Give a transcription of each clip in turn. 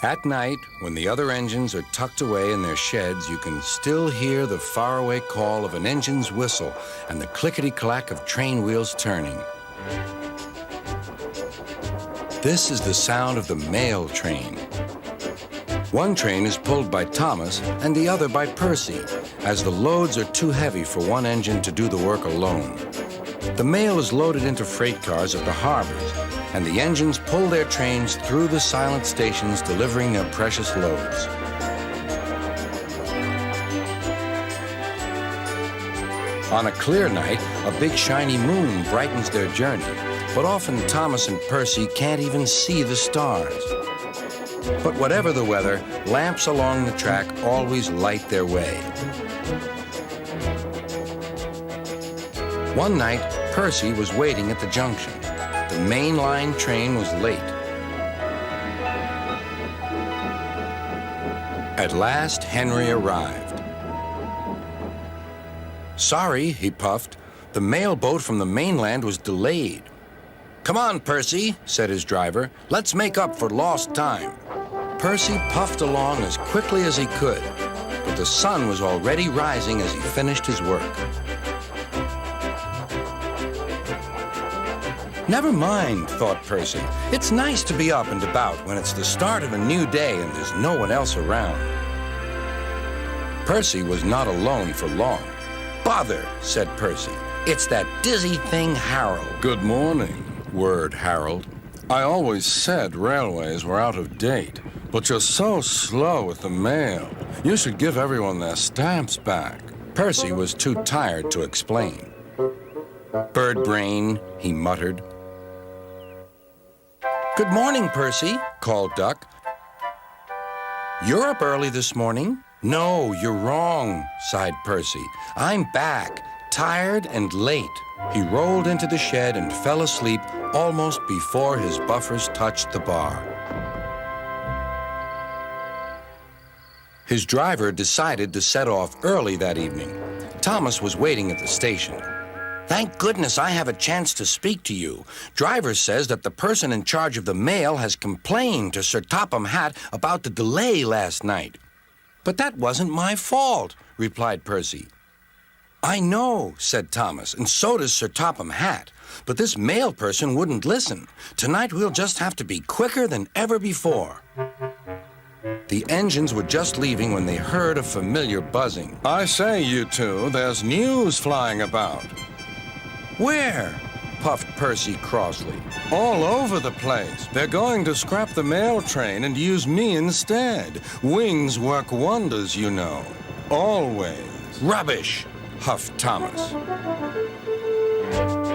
At night, when the other engines are tucked away in their sheds, you can still hear the faraway call of an engine's whistle and the clickety-clack of train wheels turning. This is the sound of the mail train. One train is pulled by Thomas and the other by Percy, as the loads are too heavy for one engine to do the work alone. The mail is loaded into freight cars at the harbors, and the engines pull their trains through the silent stations, delivering their precious loads. On a clear night, a big shiny moon brightens their journey, but often Thomas and Percy can't even see the stars. But whatever the weather, lamps along the track always light their way. One night, Percy was waiting at the junction. The main line train was late. At last, Henry arrived. "Sorry," he puffed. "The mail boat from the mainland was delayed." "Come on, Percy," said his driver. "Let's make up for lost time." Percy puffed along as quickly as he could, but the sun was already rising as he finished his work. Never mind, thought Percy. It's nice to be up and about when it's the start of a new day and there's no one else around. Percy was not alone for long. "Bother," said Percy. "It's that dizzy thing, Harold." "Good morning," whirred Harold. "I always said railways were out of date, but you're so slow with the mail. You should give everyone their stamps back." Percy was too tired to explain. "Bird brain," he muttered. "Good morning, Percy," called Duck. "You're up early this morning." "No, you're wrong," sighed Percy. "I'm back, tired and late." He rolled into the shed and fell asleep almost before his buffers touched the bar. His driver decided to set off early that evening. Thomas was waiting at the station. "Thank goodness I have a chance to speak to you. Driver says that the person in charge of the mail has complained to Sir Topham Hatt about the delay last night." "But that wasn't my fault," replied Percy. "I know," said Thomas, "and so does Sir Topham Hatt. But this mail person wouldn't listen. Tonight we'll just have to be quicker than ever before." The engines were just leaving when they heard a familiar buzzing. "I say, you two, there's news flying about." "Where?" puffed Percy crossly. "All over the place. They're going to scrap the mail train and use me instead. Wings work wonders, you know. Always." "Rubbish," huffed Thomas.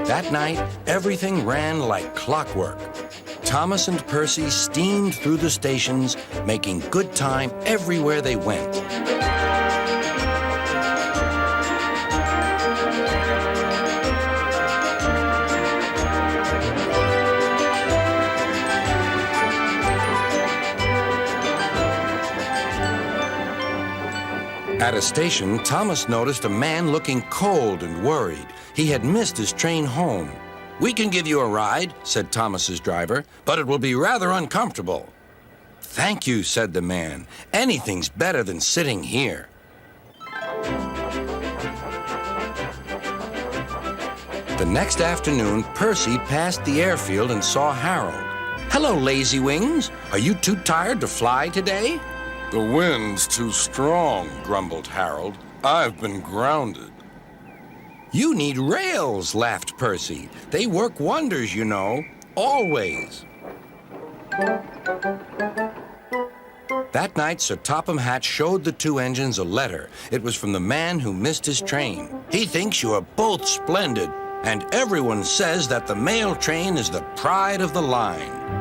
That night, everything ran like clockwork. Thomas and Percy steamed through the stations, making good time everywhere they went. At a station, Thomas noticed a man looking cold and worried. He had missed his train home. "We can give you a ride," said Thomas's driver, "but it will be rather uncomfortable." "Thank you," said the man. "Anything's better than sitting here." The next afternoon, Percy passed the airfield and saw Harold. "Hello, Lazy Wings. Are you too tired to fly today?" "The wind's too strong," grumbled Harold. "I've been grounded." "You need rails," laughed Percy. "They work wonders, you know. Always." That night, Sir Topham Hatt showed the two engines a letter. It was from the man who missed his train. "He thinks you are both splendid, and everyone says that the mail train is the pride of the line."